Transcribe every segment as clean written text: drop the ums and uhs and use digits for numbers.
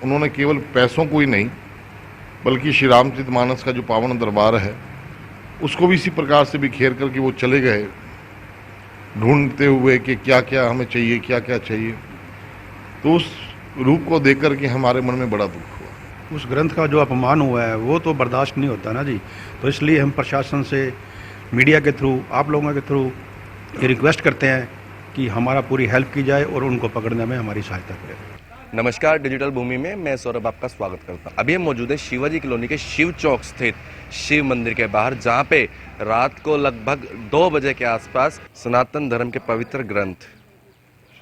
उन्होंने केवल पैसों को ही नहीं बल्कि श्री रामचरितमानस का जो पावन दरबार है उसको भी इसी प्रकार से बिखेर करके वो चले गए, ढूंढते हुए कि क्या क्या हमें चाहिए, क्या क्या चाहिए। तो उस रूप को देख करके हमारे मन में बड़ा दुख हुआ। उस ग्रंथ का जो अपमान हुआ है वो तो बर्दाश्त नहीं होता ना जी। तो इसलिए हम प्रशासन से, मीडिया के थ्रू, आप लोगों के थ्रू ये रिक्वेस्ट करते हैं कि हमारा पूरी हेल्प की जाए और उनको पकड़ने में हमारी सहायता करें। नमस्कार, डिजिटल भूमि में मैं सौरभ आपका स्वागत करता हूं। अभी हम मौजूद है शिवाजी कॉलोनी के शिव चौक स्थित शिव मंदिर के बाहर, जहां पे रात को लगभग 2 बजे के आसपास सनातन धर्म के पवित्र ग्रंथ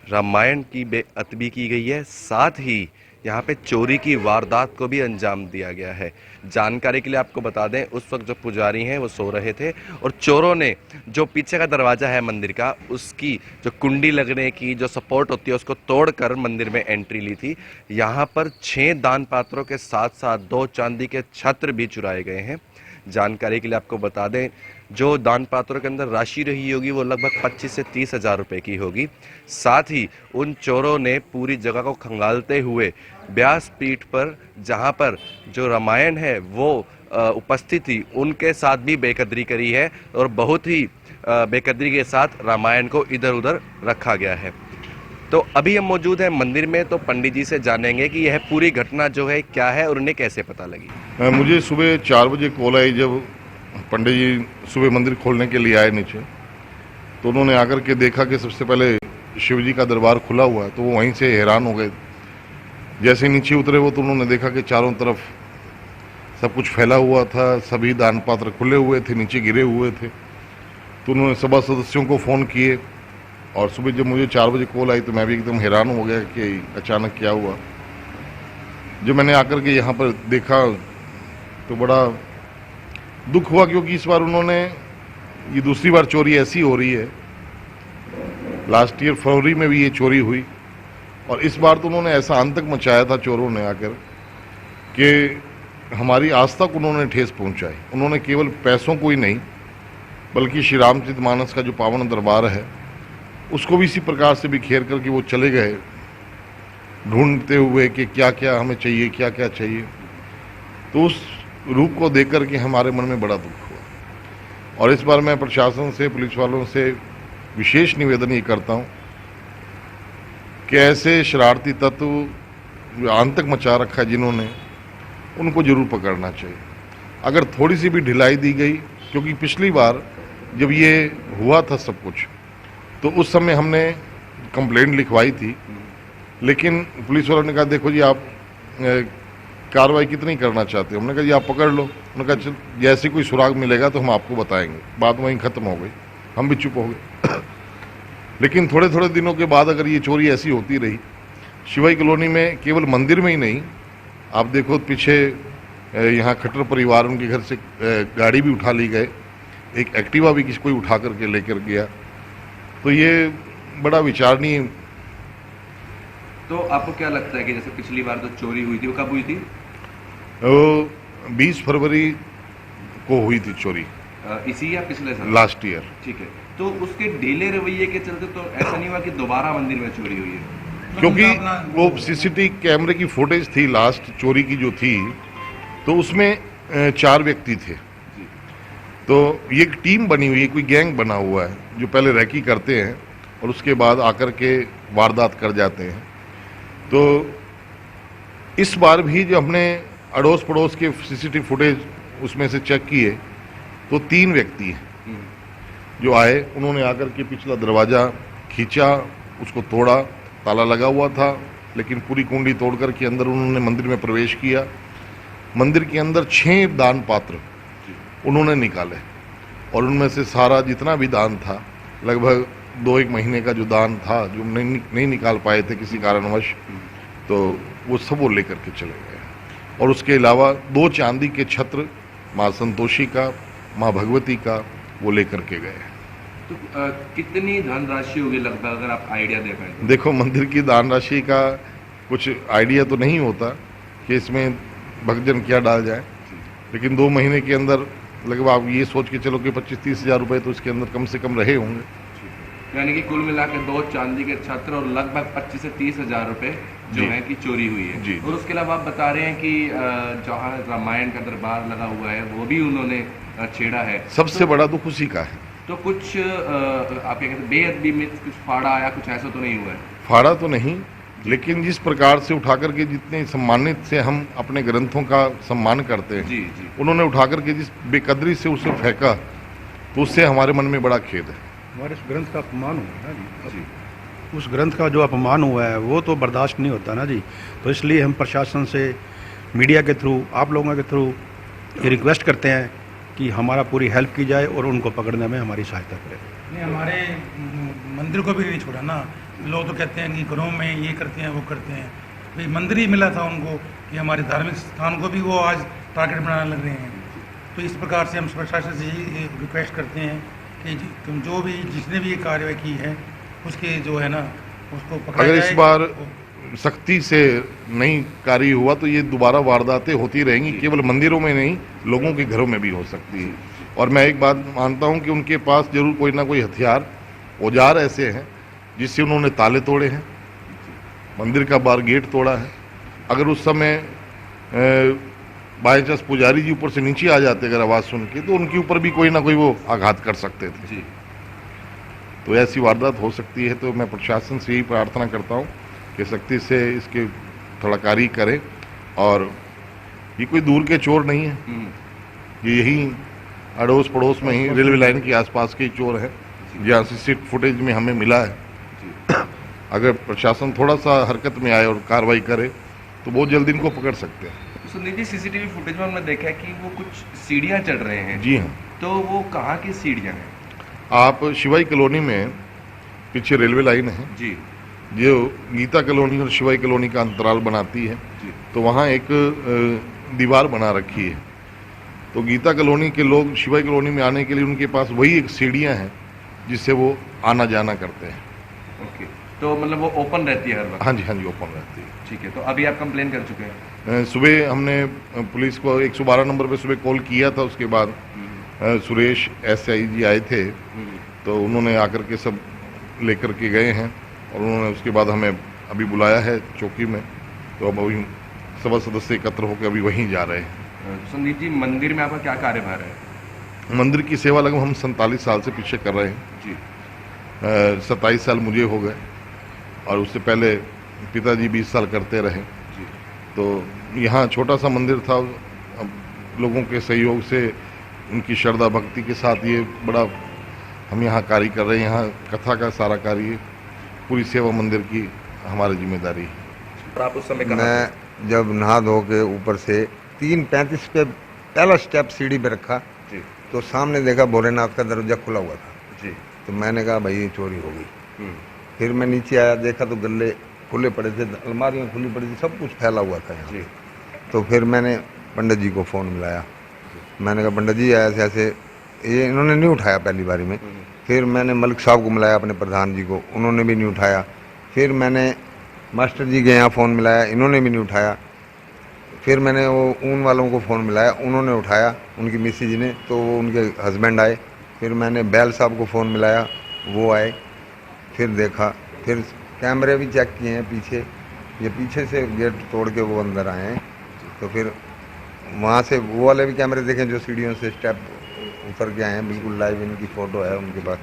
रामायण की बेअदबी की गई है। साथ ही यहाँ पे चोरी की वारदात को भी अंजाम दिया गया है। जानकारी के लिए आपको बता दें, उस वक्त जो पुजारी हैं वो सो रहे थे और चोरों ने जो पीछे का दरवाजा है मंदिर का, उसकी जो कुंडी लगने की जो सपोर्ट होती है उसको तोड़कर मंदिर में एंट्री ली थी। यहाँ पर 6 दान पात्रों के साथ साथ 2 चांदी के छत्र भी चुराए गए हैं। जानकारी के लिए आपको बता दें, जो दान पात्रों के अंदर राशि रही होगी वो लगभग 25 से 30 हज़ार रुपये की होगी। साथ ही उन चोरों ने पूरी जगह को खंगालते हुए व्यास पीठ पर, जहां पर जो रामायण है वो उपस्थित थी, उनके साथ भी बेकदरी करी है और बहुत ही बेकदरी के साथ रामायण को इधर उधर रखा गया है। तो अभी हम मौजूद हैं मंदिर में, तो पंडित जी से जानेंगे कि यह पूरी घटना जो है क्या है और उन्हें कैसे पता लगी। मुझे सुबह 4 बजे कॉल आई, जब पंडित जी सुबह मंदिर खोलने के लिए आए नीचे, तो उन्होंने आकर के देखा कि सबसे पहले शिव जी का दरबार खुला हुआ है। तो वो वहीं से हैरान हो गए। जैसे नीचे उतरे वो, तो उन्होंने देखा कि चारों तरफ सब कुछ फैला हुआ था, सभी दान पात्र खुले हुए थे, नीचे गिरे हुए थे। तो उन्होंने सभा सदस्यों को फ़ोन किए और सुबह जब मुझे 4 बजे कॉल आई तो मैं भी एकदम हैरान हो गया कि अचानक क्या हुआ। जब मैंने आकर के यहाँ पर देखा तो बड़ा दुख हुआ, क्योंकि इस बार उन्होंने, ये दूसरी बार चोरी ऐसी हो रही है। लास्ट ईयर फरवरी में भी ये चोरी हुई और इस बार तो उन्होंने ऐसा आतंक मचाया था चोरों ने आकर कि हमारी आस्था को उन्होंने ठेस पहुंचाई। उन्होंने केवल पैसों को ही नहीं बल्कि श्री रामचरितमानस का जो पावन दरबार है उसको भी इसी प्रकार से बिखेर करके वो चले गए, ढूंढते हुए कि क्या क्या हमें चाहिए, क्या क्या चाहिए। तो उस रूप को देख करके हमारे मन में बड़ा दुख हुआ। और इस बार मैं प्रशासन से, पुलिस वालों से विशेष निवेदन ये करता हूँ कि ऐसे शरारती तत्व आतंक मचा रखा है जिन्होंने, उनको जरूर पकड़ना चाहिए। अगर थोड़ी सी भी ढिलाई दी गई, क्योंकि पिछली बार जब ये हुआ था सब कुछ, तो उस समय हमने कंप्लेंट लिखवाई थी, लेकिन पुलिस वालों ने कहा देखो जी आप कार्रवाई कितनी करना चाहते हो। हमने कहा जी आप पकड़ लो। उन्होंने कहा चल जैसे कोई सुराग मिलेगा तो हम आपको बताएंगे। बात वहीं ख़त्म हो गई, हम भी चुप हो गए। लेकिन थोड़े थोड़े दिनों के बाद अगर ये चोरी ऐसी होती रही, शिवाजी कॉलोनी में केवल मंदिर में ही नहीं, आप देखो पीछे यहाँ खट्टर परिवार, उनके घर से गाड़ी भी उठा ली गए, एक एक्टिवा भी किसी कोई उठा करके लेकर गया। तो ये बड़ा विचारणीय। तो आपको क्या लगता है कि जैसे पिछली बार तो चोरी हुई थी, वो कब हुई थी? 20 फरवरी को हुई थी चोरी, इसी या पिछले साल? Last year. ठीक है, तो उसके ढीले रवैये के चलते तो ऐसा नहीं हुआ कि दोबारा मंदिर में चोरी हुई है? क्योंकि वो सीसीटीवी कैमरे की फुटेज थी लास्ट चोरी की जो थी, तो उसमें 4 व्यक्ति थे। तो ये एक टीम बनी हुई है, कोई गैंग बना हुआ है जो पहले रैकी करते हैं और उसके बाद आकर के वारदात कर जाते हैं। तो इस बार भी जो हमने अड़ोस पड़ोस के सीसीटीवी फुटेज उसमें से चेक किए, तो 3 व्यक्ति हैं जो आए। उन्होंने आकर के पिछला दरवाज़ा खींचा, उसको तोड़ा, ताला लगा हुआ था, लेकिन पूरी कुंडी तोड़ कर के अंदर उन्होंने मंदिर में प्रवेश किया। मंदिर के अंदर 6 दान पात्र उन्होंने निकाले और उनमें से सारा जितना भी दान था, लगभग 2-1 महीने का जो दान था, जो नहीं निकाल पाए थे किसी कारणवश, तो वो सब वो लेकर के चले गए। और उसके अलावा 2 चांदी के छत्र माँ संतोषी का, माँ भगवती का, वो लेकर के गए। तो कितनी धनराशि होगी लगभग, अगर आप आइडिया दे पाए? देखो, मंदिर की दान राशि का कुछ आइडिया तो नहीं होता कि इसमें भक्तजन क्या डाल जाए, लेकिन 2 महीने के अंदर लगभग आप ये सोच के चलो कि 25-30 हज़ार रुपये तो इसके अंदर कम से कम रहे होंगे। यानी कि कुल मिला के 2 चांदी के छत्र और लगभग 25 से 30 हज़ार रुपये जो जी। है कि चोरी हुई है। जी। और उसके अलावा आप बता रहे हैं कि जहाँ रामायण का दरबार लगा हुआ है वो भी उन्होंने छेड़ा है। सबसे बड़ा दुख उसी का है। तो कुछ आप क्या कहते हैं बेअदबी में कुछ फाड़ा आया, कुछ ऐसा तो नहीं हुआ है? फाड़ा तो नहीं, लेकिन जिस प्रकार से उठा करके जितने सम्मानित से हम अपने ग्रंथों का सम्मान करते हैं, जी जी उन्होंने उठा करके जिस बेकदरी से उसे फेंका, तो उससे हमारे मन में बड़ा खेद है। हमारे इस ग्रंथ का अपमान हुआ है ना जी। जी उस ग्रंथ का जो अपमान हुआ है वो तो बर्दाश्त नहीं होता ना जी। तो इसलिए हम प्रशासन से मीडिया के थ्रू, आप लोगों के थ्रू ये रिक्वेस्ट करते हैं कि हमारा पूरी हेल्प की जाए और उनको पकड़ने में हमारी सहायता करें। नहीं, हमारे मंदिर को भी नहीं छोड़ा ना। लोग तो कहते हैं कि घरों में ये करते हैं वो करते हैं, भाई मंदिर ही मिला था उनको कि हमारे धार्मिक स्थान को भी वो आज टारगेट बनाने लग रहे हैं। तो इस प्रकार से हम प्रशासन से यही रिक्वेस्ट करते हैं कि तुम जो भी जिसने भी ये कार्रवाई की है उसके जो है ना उसको पकड़ा अगर जाए। इस बार सख्ती से नहीं कार्य हुआ तो ये दोबारा वारदातें होती रहेंगी, केवल मंदिरों में नहीं, लोगों के घरों में भी हो सकती है। और मैं एक बात मानता हूं कि उनके पास जरूर कोई ना कोई हथियार, औजार ऐसे हैं जिससे उन्होंने ताले तोड़े हैं, मंदिर का बार गेट तोड़ा है। अगर उस समय बाई चांस पुजारी जी ऊपर से नीचे आ जाते अगर आवाज़ सुन के, तो उनके ऊपर भी कोई ना कोई वो आघात कर सकते थे। जी तो ऐसी वारदात हो सकती है। तो मैं प्रशासन से यही प्रार्थना करता हूँ कि सख्ती से इसके थोड़ा कार्य करें। और ये कोई दूर के चोर नहीं है, ये यही अड़ोस पड़ोस में ही रेलवे लाइन के आसपास के चोर हैं, जहाँ से फुटेज में हमें मिला है। अगर प्रशासन थोड़ा सा हरकत में आए और कार्रवाई करे तो बहुत जल्दी इनको पकड़ सकते हैं। सुनील जी, सीसीटीवी फुटेज में हमने देखा है कि वो कुछ सीढ़ियाँ चढ़ रहे हैं। जी हाँ, तो वो कहाँ की सीढ़ियाँ हैं? आप शिवाई कॉलोनी में पीछे रेलवे लाइन है, जी जो गीता कॉलोनी और शिवाई कॉलोनी का अंतराल बनाती है, जी तो वहाँ एक दीवार बना रखी है। तो गीता कॉलोनी के लोग शिवाई कॉलोनी में आने के लिए उनके पास वही एक सीढ़ियाँ हैं जिससे वो आना जाना करते हैं। ओके, तो मतलब वो ओपन रहती है हर वक्त? हाँ जी, हाँ जी, ओपन रहती है। ठीक है, तो अभी आप कंप्लेन कर चुके हैं? सुबह हमने पुलिस को 112 नंबर पे सुबह कॉल किया था। उसके बाद सुरेश SI जी आए थे, तो उन्होंने आकर के सब लेकर के गए हैं और उन्होंने उसके बाद हमें अभी बुलाया है चौकी में। तो अब अभी सभी सदस्य एकत्र होकर अभी वहीं जा रहे हैं। संदीप जी, मंदिर में आपका क्या कार्यभार है? मंदिर की सेवा लगभग हम 47 साल से पीछे कर रहे हैं। जी 27 साल मुझे हो गए और उससे पहले पिताजी 20 साल करते रहे। जी तो यहाँ छोटा सा मंदिर था, अब लोगों के सहयोग से, उनकी श्रद्धा भक्ति के साथ ये बड़ा हम यहाँ कार्य कर रहे हैं। यहाँ कथा का सारा कार्य, पूरी सेवा मंदिर की हमारी जिम्मेदारी है। और आप उस समय कहाँ मैं जब नहा धो के ऊपर से 3:35 पे पहला स्टेप सीढ़ी पे रखा थे? जी तो सामने देखा भोलेनाथ का दरवाजा खुला हुआ था। जी तो मैंने कहा भाई ये चोरी हो गई। हम्म, फिर मैं नीचे आया, देखा तो गल्ले खुले पड़े थे, अलमारियाँ खुली पड़ी थी, सब कुछ फैला हुआ था यहाँ। जी तो फिर मैंने पंडित जी को फ़ोन मिलाया। मैंने कहा पंडित जी ऐसे ऐसे, ये इन्होंने नहीं उठाया पहली बारी में। फिर मैंने मलिक साहब को मिलाया, अपने प्रधान जी को, उन्होंने भी नहीं उठाया। फिर मैंने मास्टर जी के यहाँ फ़ोन मिलाया, इन्होंने भी नहीं उठाया। फिर मैंने वो ऊन वालों को फ़ोन मिलाया, उन्होंने उठाया, उनकी मिसेज ने, तो वो उनके हस्बैंड आए। फिर मैंने बैल साहब को फ़ोन मिलाया, वो आए। फिर देखा, फिर कैमरे भी चेक किए हैं पीछे, ये पीछे से गेट तोड़ के वो अंदर आए हैं। तो फिर वहाँ से वो वाले भी कैमरे देखें जो सीढ़ियों से स्टेप उतर के आए हैं, बिल्कुल लाइव इनकी फ़ोटो है उनके पास।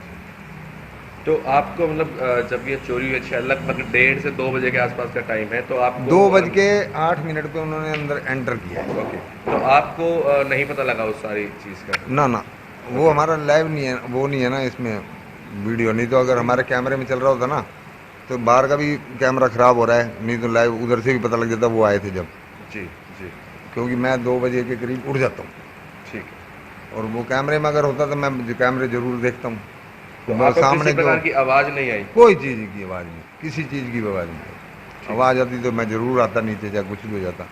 तो आपको मतलब जब ये चोरी हुई है लगभग 1:30 से 2 बजे के आसपास का टाइम है, तो आपको 2:08 पे उन्होंने अंदर एंटर किया है। ओके, तो आपको नहीं पता लगा उस सारी चीज़ का? ना ना, वो हमारा लाइव नहीं है, वो नहीं है ना इसमें वीडियो। नहीं तो अगर हमारे कैमरे में चल रहा होता ना, तो बाहर का भी कैमरा ख़राब हो रहा है, नहीं तो लाइव उधर से भी पता लग जाता वो आए थे जब। जी जी क्योंकि मैं 2 बजे के करीब उठ जाता हूँ, ठीक है। और वो कैमरे में अगर होता तो मैं कैमरे जरूर देखता हूँ। तो वो आपको सामने किसी प्रकार जो की आवाज़ नहीं आई? कोई चीज़ की आवाज़ नहीं, किसी चीज़ की आवाज़ नहीं। आवाज़ आती तो मैं जरूर आता नीचे, चाहे कुछ भी हो जाता।